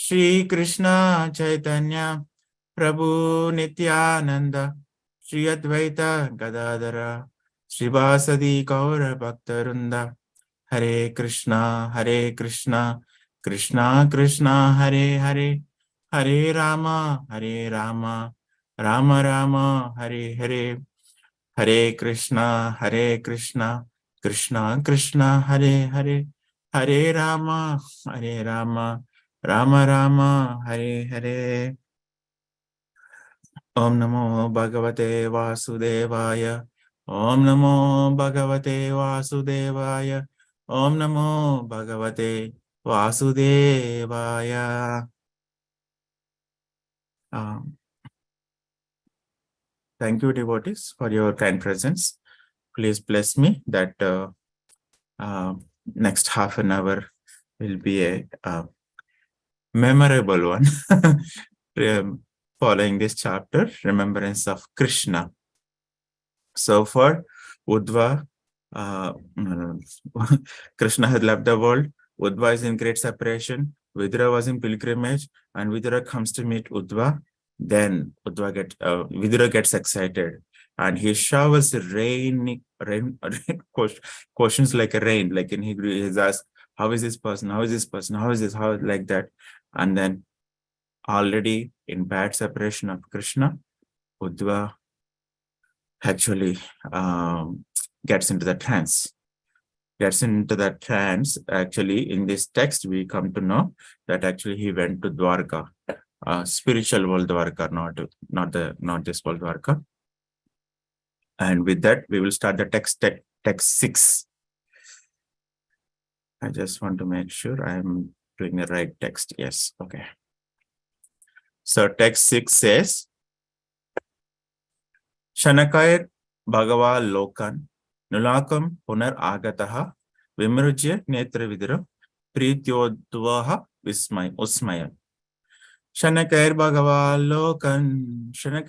Shri Krishna Chaitanya Prabhu Nityananda Shri Advaita Gadadara Srivasadi Gaura Bhaktarunda Hare Krishna Krishna Krishna Hare Hare Hare Rama Rama Rama Hare Hare Hare Krishna Krishna Krishna Hare Hare Hare Rama Rama Rama Hare Hare. Om Namo Bhagavate Vasudevaya. Om Namo Bhagavate Vasudevaya. Om Namo Bhagavate Vasudevaya. Thank you, devotees, for your kind presence. Please bless me that next half an hour will be a memorable one. Following this chapter, remembrance of Krishna. So for Uddhava, Krishna had left the world. Uddhava is in great separation. Vidura was in pilgrimage, and Vidura comes to meet Uddhava. Then Vidura gets excited, and he showers rain questions like a rain. Like in Hebrew, he's asked, "How is this person? How is this person? How is this? How like that?" And then, already in bad separation of Krishna, Uddhava actually gets into the trance. Actually, in this text, we come to know that actually he went to Dwarka, spiritual world Dwarka, not this world Dwarka. And with that, we will start the text 6. I just want to make sure I'm doing the right text. Yes, okay. So text 6 says, Shanakair Bhagava Lokan Nulakam Punar Agataha Vimrujya Netra Vidura Prityodvaha Usmaya. Shanakair Bhagava Lokan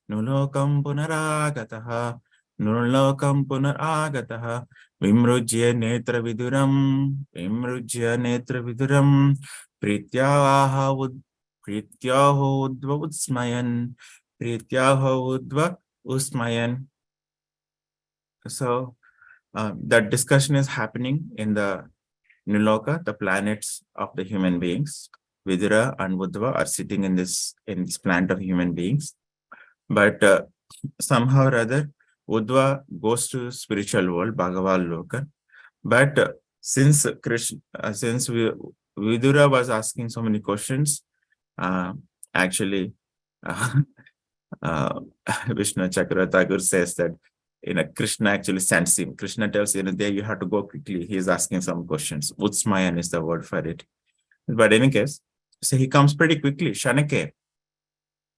Nulokam Punar Agataha Vimrujya Netra Viduram Prityaho Usmayan. So that discussion is happening in the Niloka, the planets of the human beings. Vidura and Uddhava are sitting in this planet of human beings. But somehow or other, Uddhava goes to spiritual world, Bhagavad Loka. But since Vidura was asking so many questions, actually, Vishnu Chakravarti Thakur says that Krishna actually sends him. Krishna tells there you have to go quickly. He is asking some questions. Utsmayan is the word for it. But in any case, so he comes pretty quickly. Shanake.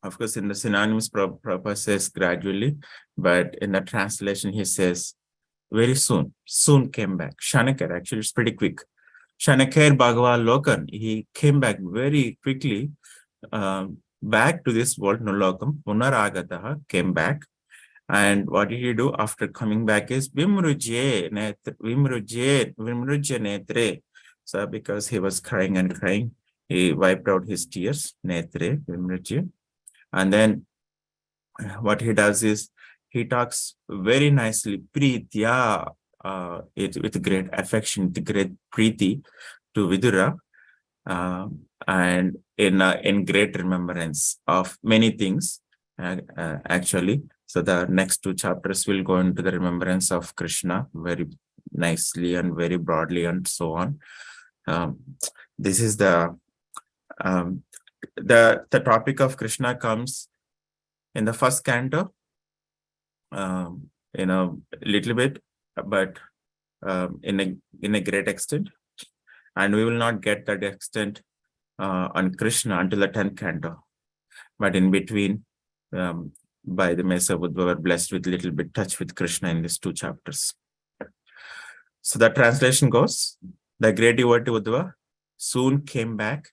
Of course, in the synonyms, Prabhupada says gradually, but in the translation, he says very soon. Soon came back. Shanakar, actually, it's pretty quick. Shanakar Bhagavad Lokan, he came back very quickly back to this world, Nulokam, Punaragataha, came back. And what did he do after coming back is Vimrujya Netre. So because he was crying and crying, he wiped out his tears, Netre, Vimrujya. And then what he does is he talks very nicely, Pritya, with great affection, with great Priti to Vidura, and in great remembrance of many things, actually. So the next 2 chapters will go into the remembrance of Krishna very nicely and very broadly and so on. This is the topic of Krishna comes in the first canto, little bit, but in a great extent, and we will not get that extent on Krishna until the 10th canto. But in between, by the mercy of Uddhava, we are blessed with little bit touch with Krishna in these 2 chapters. So the translation goes, the great devotee Uddhava soon came back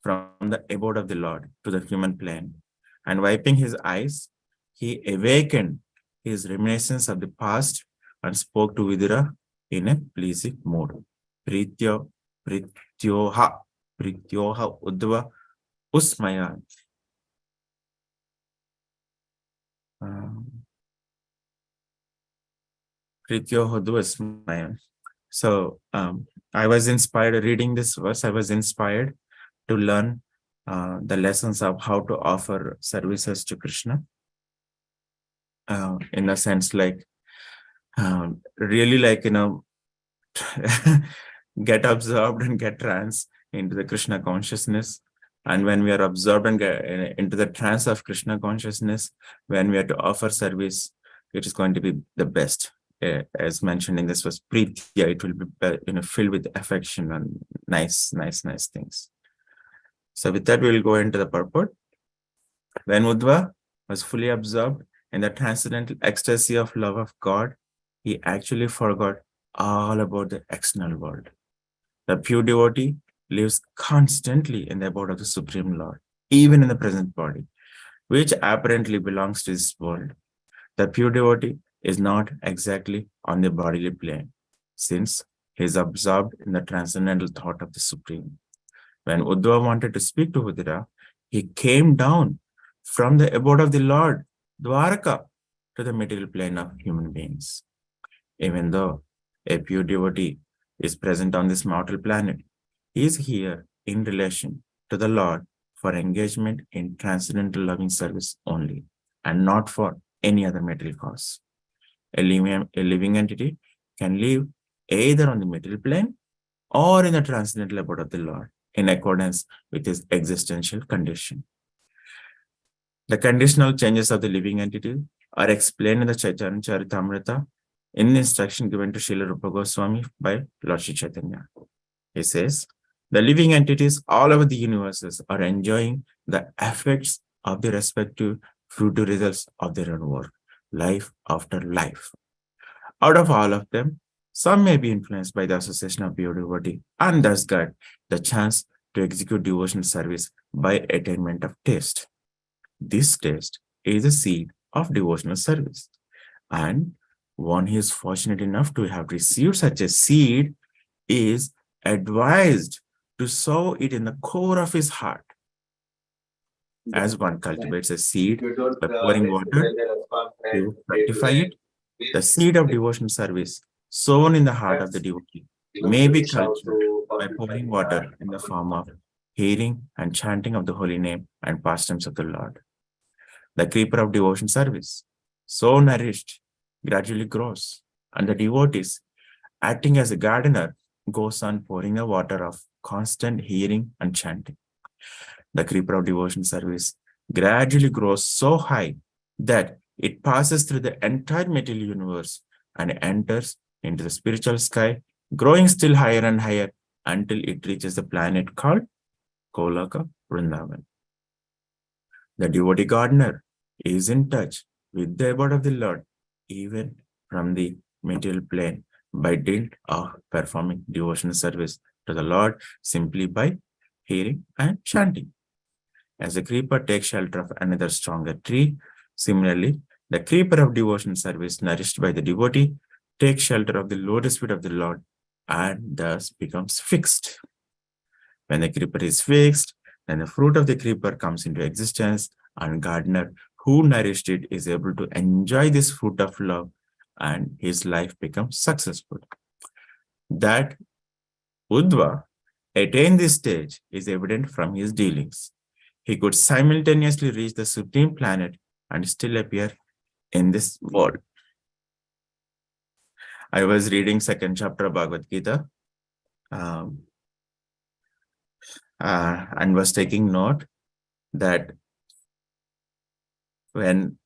from the abode of the Lord to the human plane, and wiping his eyes, he awakened his reminiscence of the past and spoke to Vidura in a pleasing mood. Prityoha Prityoha Uddhava Usmaya. Prityoha Uddhava Usmaya. So I was inspired reading this verse. I was inspired to learn the lessons of how to offer services to Krishna. In a sense, like really, like, get absorbed and get trance into the Krishna consciousness. And when we are absorbed and get into the trance of Krishna consciousness, when we are to offer service, it is going to be the best. As mentioned in this was Pritya, it will be filled with affection and nice things. So with that, we will go into the purport. When Uddhava was fully absorbed in the transcendental ecstasy of love of God, he actually forgot all about the external world. The pure devotee lives constantly in the abode of the Supreme Lord, even in the present body, which apparently belongs to this world. The pure devotee is not exactly on the bodily plane, since he is absorbed in the transcendental thought of the Supreme. When Uddhava wanted to speak to Udira, he came down from the abode of the Lord, Dwaraka, to the material plane of human beings. Even though a pure devotee is present on this mortal planet, he is here in relation to the Lord for engagement in transcendental loving service only, and not for any other material cause. A living entity can live either on the material plane or in the transcendental abode of the Lord, in accordance with his existential condition. The conditional changes of the living entity are explained in the Chaitanya Charitamrita in the instruction given to Srila Rupa Goswami by Lord Shri Chaitanya. He says, the living entities all over the universes are enjoying the effects of the respective fruitive results of their own work, life after life. Out of all of them, some may be influenced by the association of pure devotee and thus get the chance to execute devotional service by attainment of taste. This taste is a seed of devotional service, and one who is fortunate enough to have received such a seed is advised to sow it in the core of his heart. As one cultivates a seed by pouring water to fructify it, the seed of devotional service sown in the heart of the devotee may be cultured by pouring water in the form of hearing and chanting of the holy name and pastimes of the Lord. The creeper of devotion service, so nourished, gradually grows, and the devotees, acting as a gardener, goes on pouring the water of constant hearing and chanting. The creeper of devotion service gradually grows so high that it passes through the entire material universe and enters into the spiritual sky, growing still higher and higher until it reaches the planet called Golaka Vrindavan. The devotee gardener is in touch with the abode of the Lord, even from the material plane, by dint of performing devotional service to the Lord simply by hearing and chanting. As the creeper takes shelter of another stronger tree, similarly, the creeper of devotional service nourished by the devotee takes shelter of the lotus feet of the Lord and thus becomes fixed. When the creeper is fixed, then the fruit of the creeper comes into existence, and gardener who nourished it is able to enjoy this fruit of love, and his life becomes successful. That Uddhava attained this stage is evident from his dealings. He could simultaneously reach the supreme planet and still appear in this world. I was reading second chapter of Bhagavad Gita and was taking note that when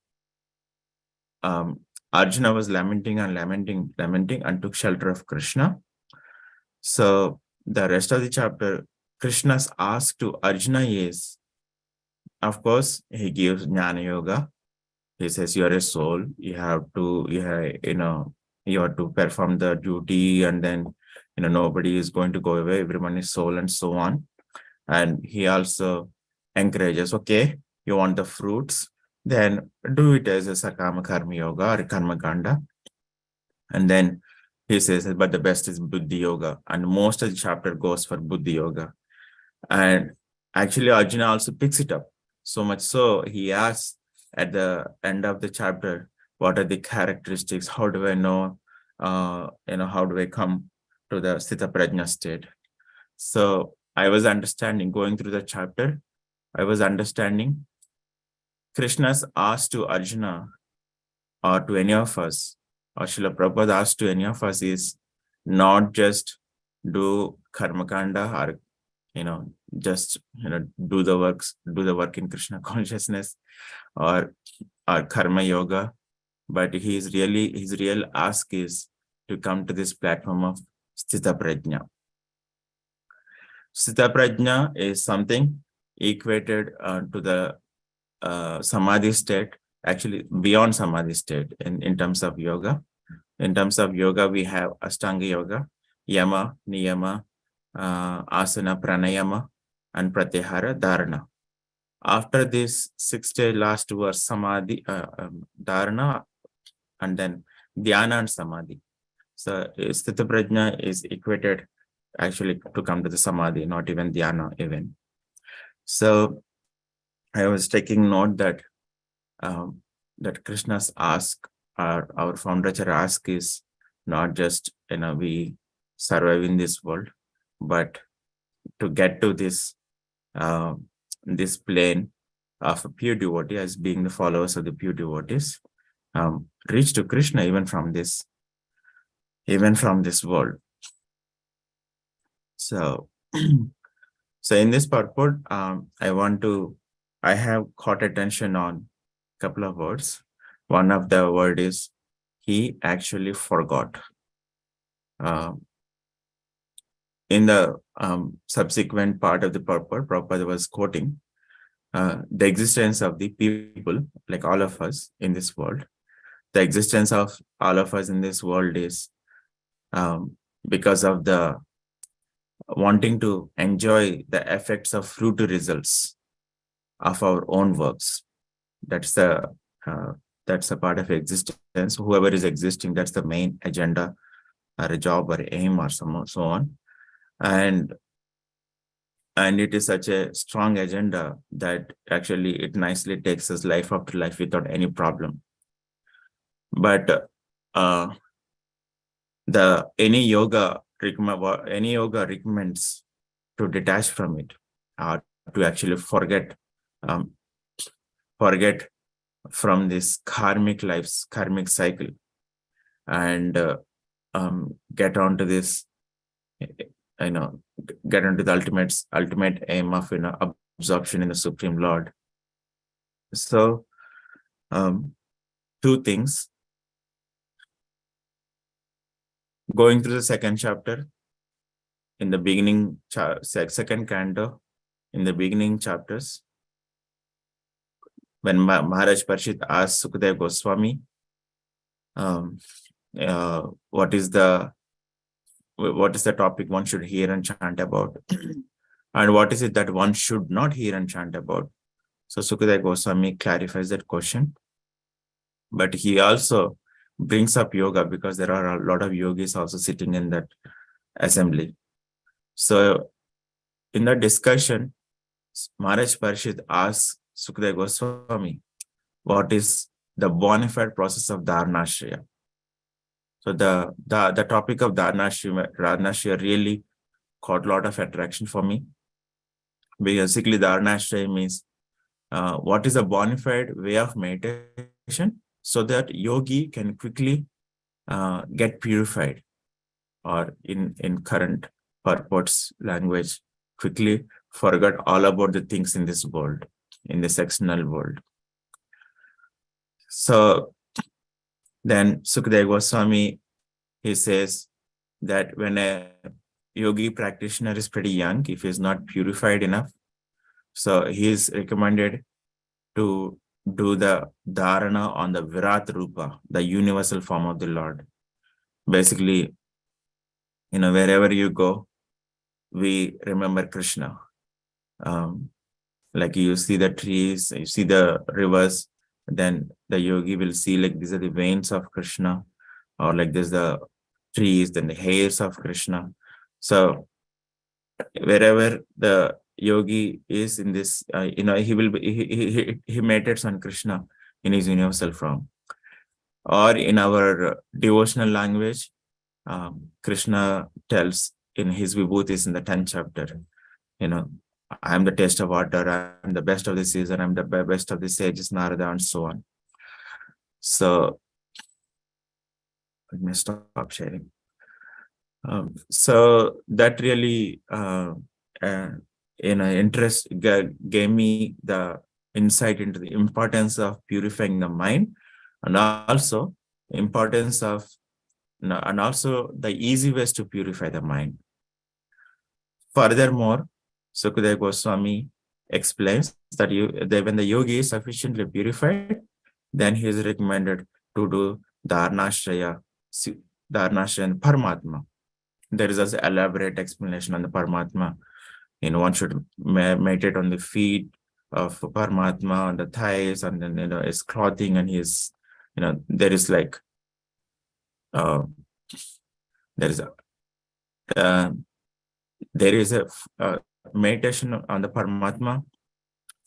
Arjuna was lamenting and took shelter of Krishna. So the rest of the chapter, Krishna's ask to Arjuna is, of course, he gives Jnana Yoga. He says, you are a soul. You have to perform the duty, and then, nobody is going to go away. Everyone is soul and so on. And he also encourages, okay, you want the fruits, then do it as a Sakama Karma Yoga or Karma Kanda. And then he says, but the best is Buddhi Yoga. And most of the chapter goes for Buddhi Yoga. And actually, Arjuna also picks it up. So much so, he asks at the end of the chapter, what are the characteristics? How do I know, how do I come to the Sthita Prajna state? So I was understanding, going through the chapter, I was understanding Krishna's ask to Arjuna or to any of us, or Srila Prabhupada asked to any of us is not just do karma kanda or just do the work in Krishna consciousness or karma yoga, but his real ask is to come to this platform of Sthita Prajna. Sthita Prajna is something equated to the Samadhi state, actually beyond Samadhi state in terms of yoga. In terms of yoga, we have Ashtanga yoga, Yama, Niyama, Asana, Pranayama, and Pratyahara, Dharana. After this 6 day last verse, Samadhi, Dharana, and then Dhyana and Samadhi. So Sthita Prajna is equated actually to come to the Samadhi, not even Dhyana even. So I was taking note that that Krishna's ask, our founder ask is not just we survive in this world, but to get to this this plane of a pure devotee as being the followers of the pure devotees, reach to Krishna even from this world. So so in this purport, I have caught attention on a couple of words. One of the word is he actually forgot. In the subsequent part of the purport, Prabhupada was quoting the existence of the people, like all of us in this world. The existence of all of us in this world is because of the wanting to enjoy the effects of fruitive results of our own works. That's a part of existence. Whoever is existing, that's the main agenda or a job or aim or so on. And it is such a strong agenda that actually it nicely takes us life after life without any problem. But any yoga recommends to detach from it, or to actually forget from this karmic cycle, and get onto this, get into the ultimate aim of absorption in the Supreme Lord. So two things. Going through the second chapter, in the beginning, second canto, in the beginning chapters, when Maharaj Parshit asked Sukadeva Goswami, what is the topic one should hear and chant about, and what is it that one should not hear and chant about? So Sukadeva Goswami clarifies that question, but he also brings up yoga because there are a lot of yogis also sitting in that assembly. So in that discussion, Maharaj Parshit asks Sukadeva Goswami, what is the bona fide process of Dharnashraya? So the topic of Dharnashraya really caught a lot of attraction for me. Basically, Dharnashraya means what is a bona fide way of meditation so that yogi can quickly get purified, or in current purports language, quickly forget all about the things in this world, in this external world. So then Sukadeva Goswami, he says that when a yogi practitioner is pretty young, if he is not purified enough, so he is recommended to do the dharana on the Virat Rupa, the universal form of the Lord. Basically, wherever you go, we remember Krishna. Like you see the trees, you see the rivers, then the yogi will see like these are the veins of Krishna, or like there's the trees, then the hairs of Krishna. So wherever the yogi is in this, he will be, he meditates on Krishna in his universal form. Or in our devotional language, Krishna tells in his Vibhutis in the 10th chapter, I am the taste of water, I am the best of the season, I am the best of the sages, Narada, and so on. So let me stop sharing. So that really, interest gave me the insight into the importance of purifying the mind, and also importance of, and also the easy ways to purify the mind. Furthermore, Sukadeva Goswami explains that when the yogi is sufficiently purified, then he is recommended to do Dharnashraya and Paramatma. There is also elaborate explanation on the Paramatma. One should meditate on the feet of Paramatma, on the thighs, and then his clothing, and his, there is like there is a meditation on the Paramatma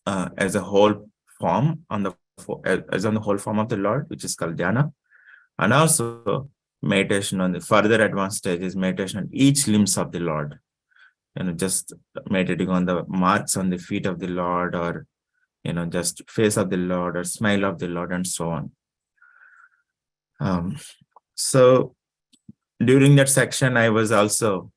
as a whole form, as on the whole form of the Lord, which is called dhyana, and also meditation on the further advanced stages, meditation on each limbs of the Lord, just meditating on the marks on the feet of the Lord, or just face of the Lord, or smile of the Lord, and so on. So during that section, I was also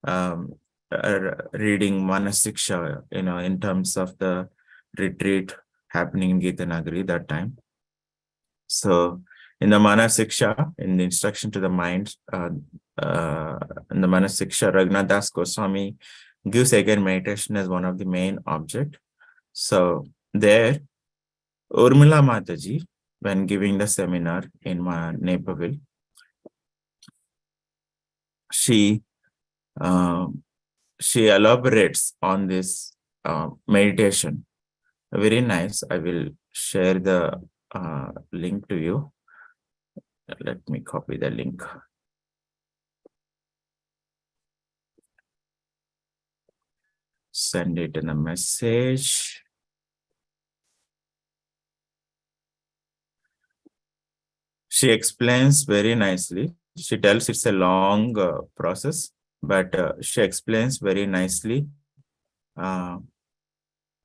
reading Manasiksha, in terms of the retreat happening in Gita Nagari that time. So in the Manasiksha, in the instruction to the mind, in the Manasiksha, Raghunath Das Goswami gives again meditation as one of the main object. So there, Urmila Mataji, when giving the seminar in Nepal, she elaborates on this meditation. Very nice. I will share the link to you. Let me copy the link. Send it in a message. She explains very nicely. She tells it's a long process, but she explains very nicely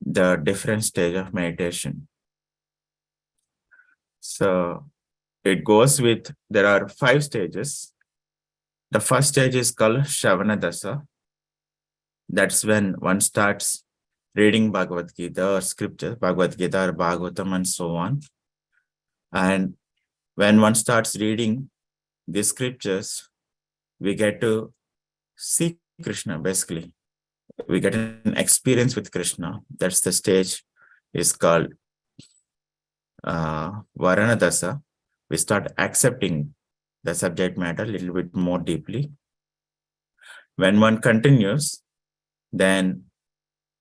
the different stage of meditation. So it goes with, there are 5 stages. The first stage is called Shavana Dasa. That's when one starts reading Bhagavad Gita or scriptures, Bhagavad Gita or Bhagavatam, and so on. And when one starts reading the scriptures, we get to see Krishna, basically. We get an experience with Krishna. That's the stage is called Varana Dasa. We start accepting the subject matter a little bit more deeply. When one continues, then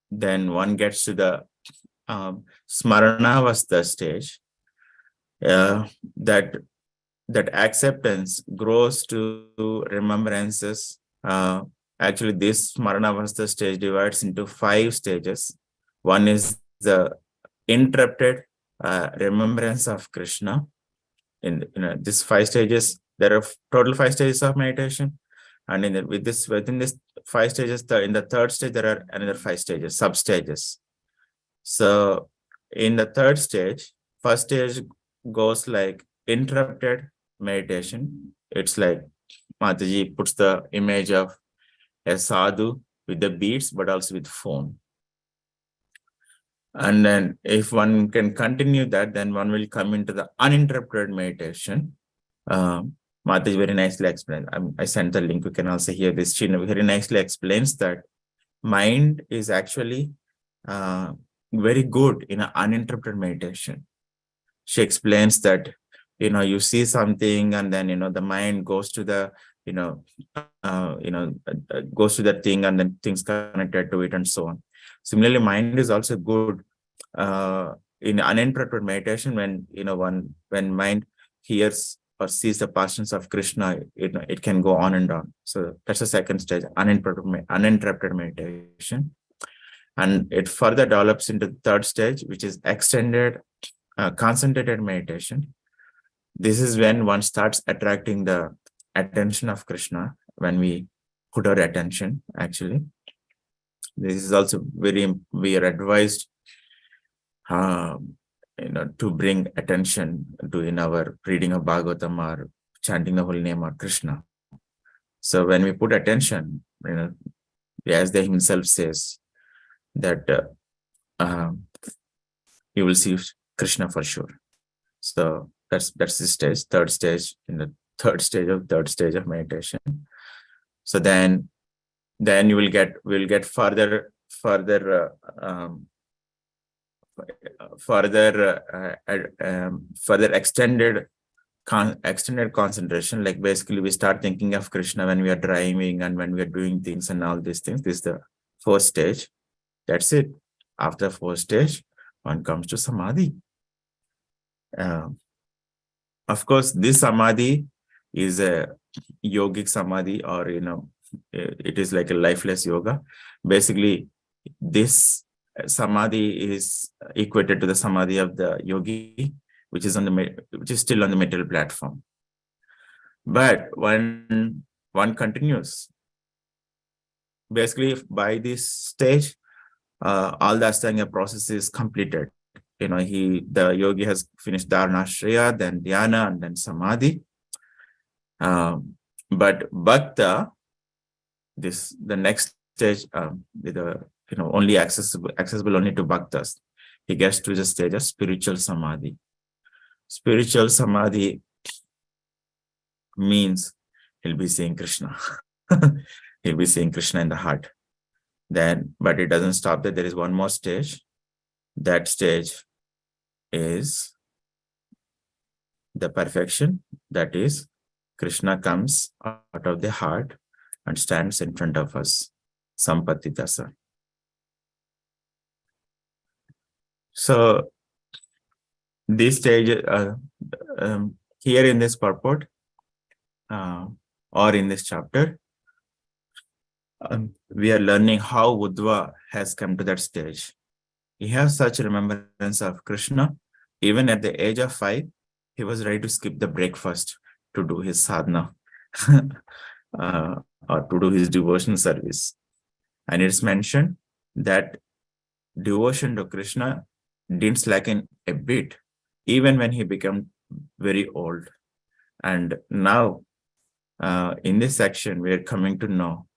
one gets to the Smaranavastha stage. That acceptance grows to remembrances. Actually, this Smaranavastha stage divides into 5 stages. One is the interrupted remembrance of Krishna. In these 5 stages, there are total 5 stages of meditation, and within this 5 stages, in the 3rd stage there are another 5 stages, sub stages. So in the 3rd stage, first stage goes like interrupted meditation. It's like Mataji puts the image of a sadhu with the beads, but also with phone. And then if one can continue that, then one will come into the uninterrupted meditation. Mataji very nicely explained. I sent the link. You can also hear this. She very nicely explains that mind is actually very good in an uninterrupted meditation. She explains that, you see something, and then, the mind goes to the, goes to that thing, and then things connected to it, and so on. Similarly, mind is also good in uninterrupted meditation when, when mind hears or sees the passions of Krishna, it can go on and on. So that's the 2nd stage, uninterrupted meditation. And it further develops into the third stage, which is extended concentrated meditation. This is when one starts attracting the attention of Krishna, when we put our attention, actually. This is also we are advised to bring attention to in our reading of Bhagavatam or chanting the holy name of Krishna. So when we put attention, as they himself says, that you will see Krishna for sure. So that's the stage, third stage, in the third stage of meditation. So then you will get further extended concentration. Like basically we start thinking of Krishna when we are driving and when we are doing things and all these things. This is the fourth stage. That's it. After fourth stage, one comes to samadhi. Of course, this samadhi is a yogic samadhi, or it is like a lifeless yoga. Basically, this samadhi is equated to the samadhi of the yogi, which is still on the material platform. But when one continues, basically by this stage, all the Ashtanga process is completed. The yogi has finished Dharanashraya, then Dhyana, and then Samadhi. But Bhakta, the next stage, only accessible only to Bhaktas. He gets to the stage of spiritual Samadhi. Spiritual Samadhi means he'll be seeing Krishna. He'll be seeing Krishna in the heart. But it doesn't stop there. There is one more stage. That stage is the perfection. That is, Krishna comes out of the heart and stands in front of us. Sampatti Dasa. So this stage, here in this purport, or in this chapter, we are learning how Uddhava has come to that stage. He has such remembrance of Krishna. Even at the age of 5, he was ready to skip the breakfast to do his sadhana or to do his devotion service. And it's mentioned that devotion to Krishna didn't slacken a bit, even when he became very old. And now, in this section, we are coming to know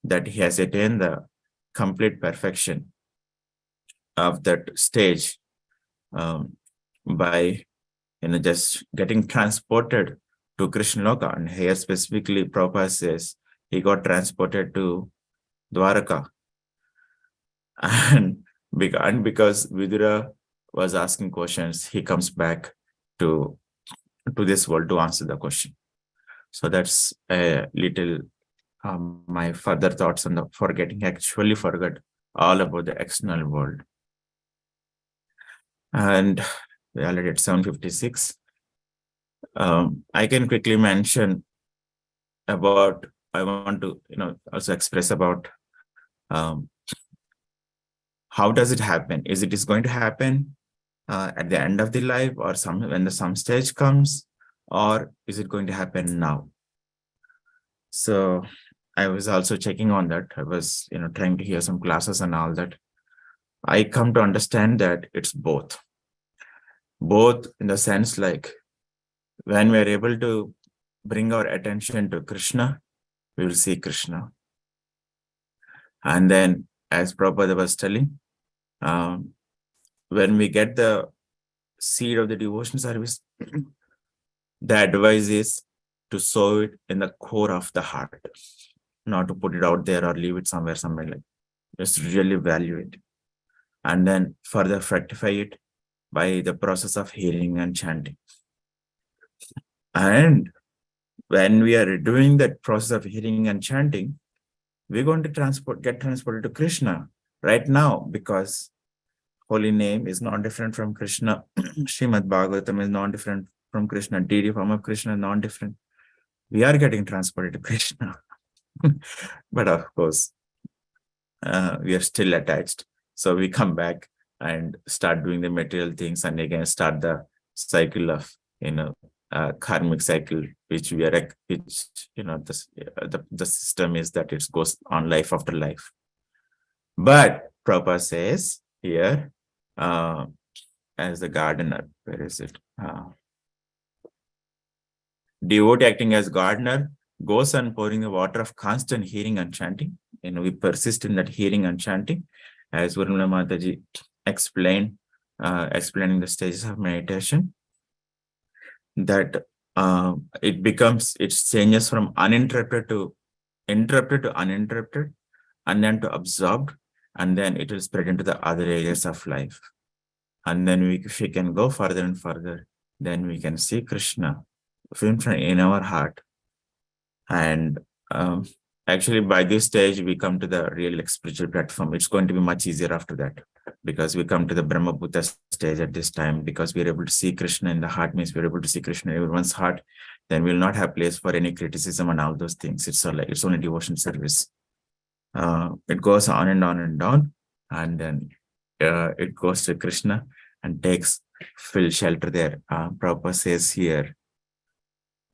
that he has attained the complete perfection of that stage by just getting transported to Krishna Loka. And here specifically Prabhupada says he got transported to Dwaraka. And because Vidura was asking questions, he comes back to this world to answer the question. So that's a little my further thoughts on the actually forgot all about the external world. And we already at 7:56. I can quickly mention about, I want to also express about how does it happen? Is it going to happen at the end of the life, or when some stage comes, or is it going to happen now? So I was also checking on that. I was trying to hear some classes and all that. I come to understand that it's both in the sense, like, when we are able to bring our attention to Krishna, we will see Krishna. And then, as Prabhupada was telling, when we get the seed of the devotion service, the advice is to sow it in the core of the heart, not to put it out there or leave it somewhere like. Just really value it, and then further fructify it by the process of hearing and chanting. And when we are doing that process of hearing and chanting, we're going to get transported to Krishna right now, because holy name is not different from Krishna. Srimad Bhagavatam is not different from Krishna. Deity form of Krishna is not different. We are getting transported to Krishna. But of course, we are still attached So we come back and start doing the material things, and again start the cycle of karmic cycle, which the system is that it goes on life after life. But Prabhupada says here, as the gardener, where is it? Devotee acting as gardener goes on pouring the water of constant hearing and chanting. We persist in that hearing and chanting, as Urmila Mataji explained, explaining the stages of meditation, that it changes from uninterrupted to interrupted to uninterrupted, and then to absorbed, and then it will spread into the other areas of life. And then if we can go further and further, then we can see Krishna in our heart. And actually, by this stage, we come to the real spiritual platform. It's going to be much easier after that, because we come to the Brahma Bhuta stage at this time, because we're able to see Krishna in the heart, means we're able to see Krishna in everyone's heart. Then we'll not have place for any criticism and all those things. It's only devotion service. It goes on and on and on, and then it goes to Krishna and takes full shelter there. Prabhupada says here,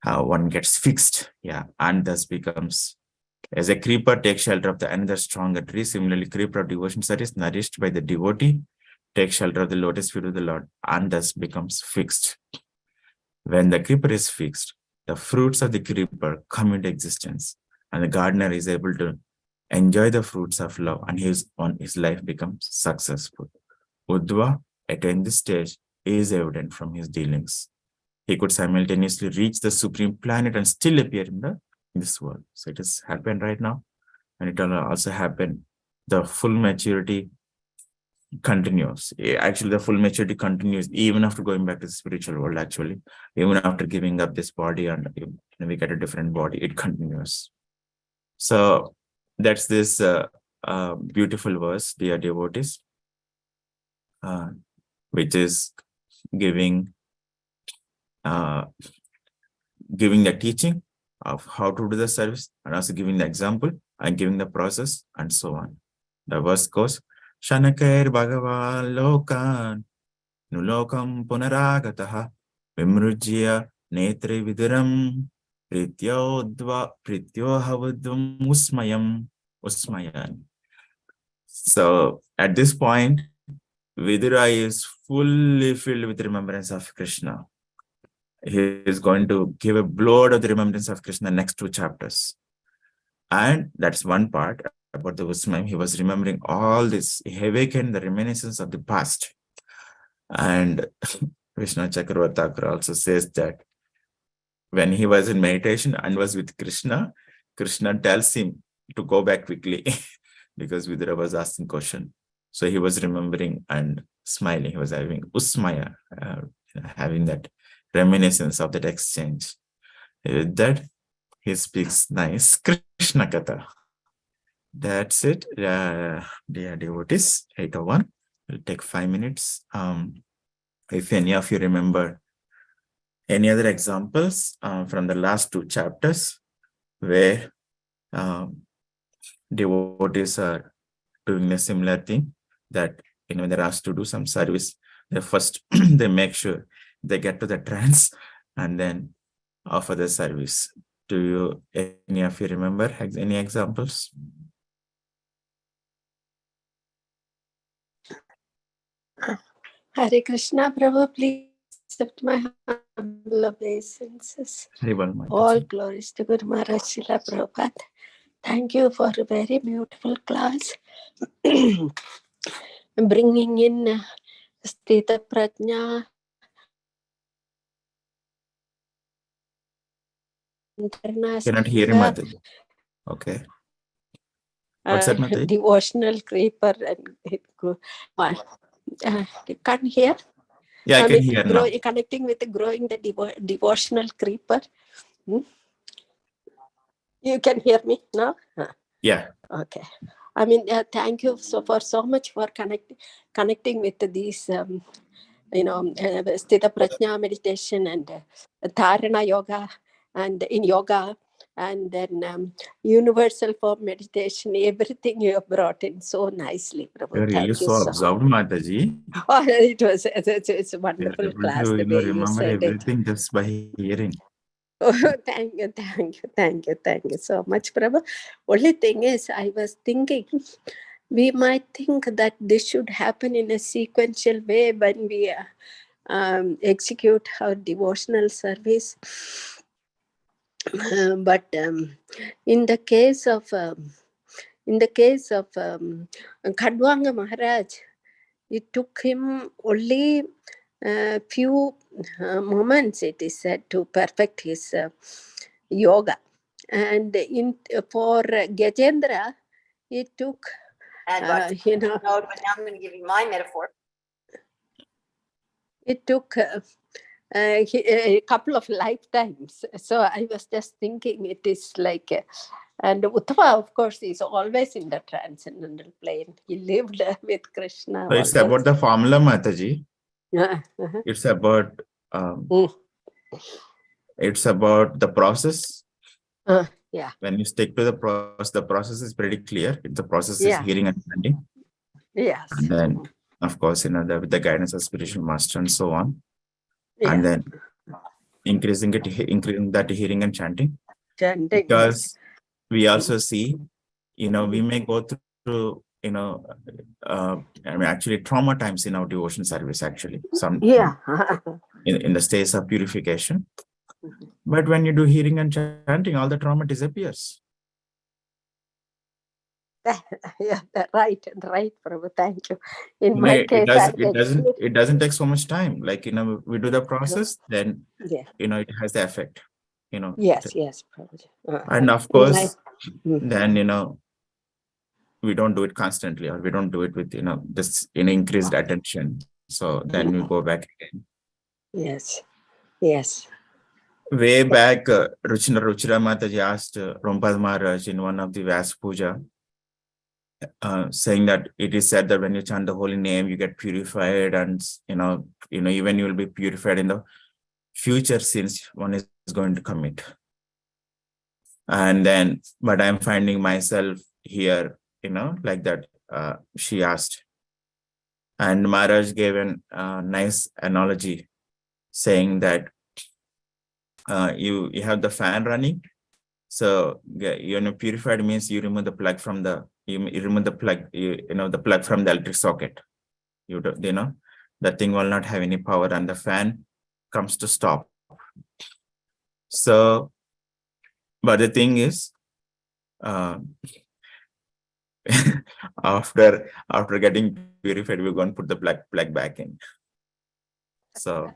one gets fixed, and thus becomes, as a creeper takes shelter of the another stronger tree, similarly creeper of devotion service nourished by the devotee takes shelter of the lotus feet of the Lord, and thus becomes fixed. When the creeper is fixed, the fruits of the creeper come into existence, and the gardener is able to enjoy the fruits of love, and his life becomes successful. Uddhava attained this stage is evident from his dealings. He could simultaneously reach the supreme planet and still appear in this world. So it has happened right now, and it will also happen. The full maturity continues. Actually, the full maturity continues even after going back to the spiritual world. Actually, even after giving up this body and we get a different body, it continues. So that's this beautiful verse, dear devotees, which is giving the teaching of how to do the service, and also giving the example and giving the process and so on. The verse goes, Shanakair Bhagavan Lokan Nulokam Punaragataha Vimrujya Netri Viduram Prityohavadvam Usmayan. So at this point, Vidura is fully filled with remembrance of Krishna. He is going to give a blood of the remembrance of Krishna next 2 chapters. And that's one part about the Usmayam. He was remembering all this. He awakened the reminiscence of the past. And Vishnu Chakravarti also says that when he was in meditation and was with Krishna, Krishna tells him to go back quickly because Vidura was asking question. So he was remembering and smiling. He was having Usmaya, having that reminiscence of that exchange. With that, he speaks nice Krishna Katha. That's it, dear devotees. 801. It'll take 5 minutes. If any of you remember any other examples from the last 2 chapters where devotees are doing a similar thing, that they're asked to do some service, they first they make sure they get to the trance and then offer the service. Do any of you remember any examples? Hare Krishna, Prabhu, please accept my humble obeisances. All glories to Guru Maharaj Srila Prabhupada. Thank you for a very beautiful class. Bringing in Sthita Prajna. Cannot hear him, Mataji. Okay. What's that, Mataji? Devotional creeper and you can't hear? Yeah, I can hear now. Connecting with growing the devotional creeper. You can hear me now? Yeah. Okay. Thank you for so much for connecting with these, Sthita Prajna meditation and Dharana yoga, and in yoga, and then universal form meditation, everything you have brought in so nicely, Prabhu. You're really Thank you so so observed, Mataji. much. It's a You're wonderful able class, to, the way you remember said it. everything just by hearing. Oh, thank you so much, Prabhu. Only thing is, I was thinking, we might think that this should happen in a sequential way when we execute our devotional service. But in the case of Khadwanga Maharaj, it took him only a few moments, it is said, to perfect his yoga. And for Gajendra, it took, No, but now I'm going to give you my metaphor. It took a couple of lifetimes. So I was just thinking, it is like, and Uttava, of course, is always in the transcendental plane. He lived with Krishna. So it's about the formula, Mataji. Uh-huh. It's about it's about the process. Yeah. When you stick to the process is pretty clear. The process is hearing and understanding. Yes. And then, of course, with the guidance of spiritual master and so on. Yeah. And then increasing that hearing and chanting. Because we also see, we may go through, actually trauma times in our devotion service, actually. In the stage of purification. But when you do hearing and chanting, all the trauma disappears. Yeah, right, Prabhu. Thank you. In my case, it doesn't take so much time. Like, we do the process, then it has the effect. Yes, Prabhu. And of course, then we don't do it constantly, or we don't do it with this increased attention. So then we go back again. Yes. Way back, Ruchira Mataji asked Prabhupada Maharaj in one of the Vyasa Puja, saying that it is said that when you chant the holy name, you get purified, and even you will be purified in the future sins one is going to commit. And then, but I'm finding myself here, like that. She asked, and Maharaj gave a nice analogy, saying that you have the fan running. So purified means you remove the plug from the remove the plug, the plug from the electric socket. The thing will not have any power, and the fan comes to stop. So, but the thing is, after getting purified, we're going to put the plug back in. So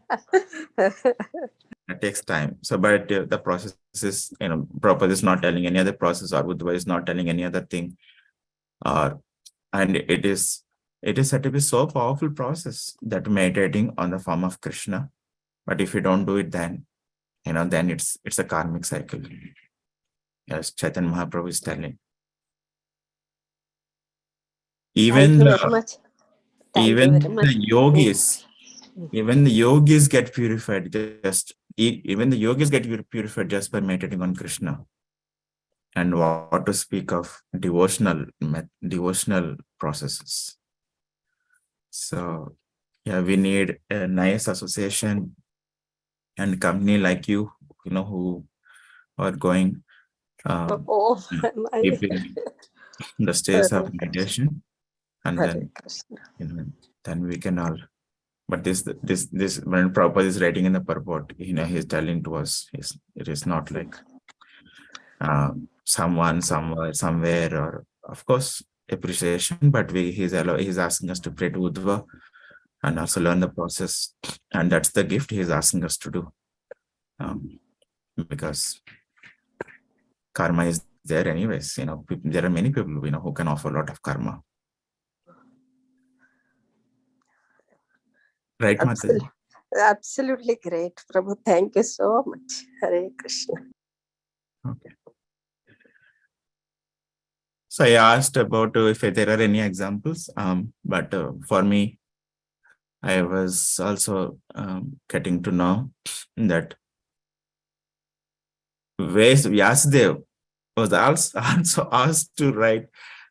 it takes time. So, but the process is, Prabhupada is not telling any other process, or Uddhava is not telling any other thing, and it is said to be so powerful process that meditating on the form of Krishna. But if you don't do it, then then it's a karmic cycle. Yes, Chaitanya Mahaprabhu is telling. Even the yogis get purified just by meditating on Krishna. And what to speak of devotional processes. So we need a nice association and company like you, who are going the stage of meditation, and then then we can all. But this when Prabhupada is writing in the purport, he's telling to us, it is not like someone somewhere, or of course appreciation, but he's asking us to pray to Uddhava and also learn the process, and that's the gift he's asking us to do, because karma is there anyways. There are many people who can offer a lot of karma, right? Absolutely great, Prabhu. Thank you so much. Hare Krishna. Okay. So I asked about if there are any examples, but for me, I was also getting to know that Vyasadeva was also asked to write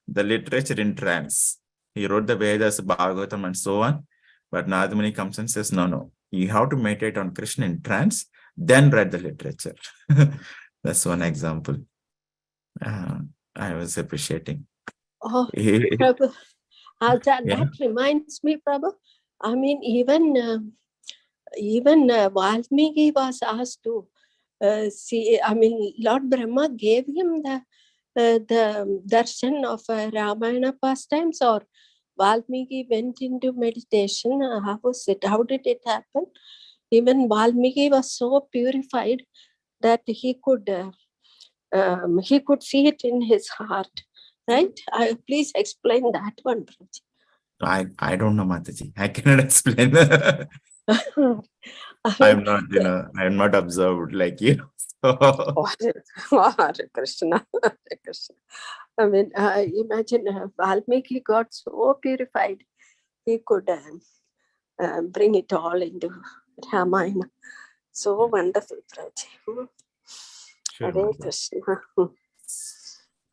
the literature in trance. He wrote the Vedas, Bhagavatam, and so on. But Narada Muni comes and says, no, you have to meditate on Krishna in trance, then write the literature. That's one example I was appreciating. Oh, Yeah. Prabhu, that reminds me, Prabhu. I mean, even Valmiki was asked to see. I mean, Lord Brahma gave him the darshan of Ramayana pastimes, or Valmiki went into meditation. How was it? How did it happen? Even Valmiki was so purified that he could see it in his heart. Right? Please explain that one, Prabhuji. I don't know, Mataji. I cannot explain. I'm not, I'm not observed like you. Hare Krishna, Hare Krishna. I mean, imagine Valmiki got so purified, he could bring it all into Ramayana. So wonderful, Prabhuji. Sure, Hare Mataji. Krishna.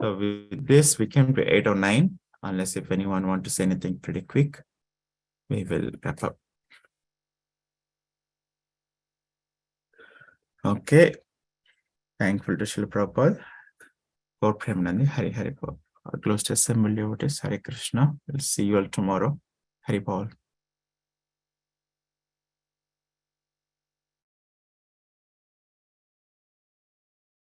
So with this, we came to 8 or 9. Unless if anyone want to say anything pretty quick, we will wrap up. Okay. Thankful to Srila Prabhupada. Gaur Premanandi, Hari Hari Paul. Our close to assembly devotees, Hare Krishna. We'll see you all tomorrow. Hari Paul.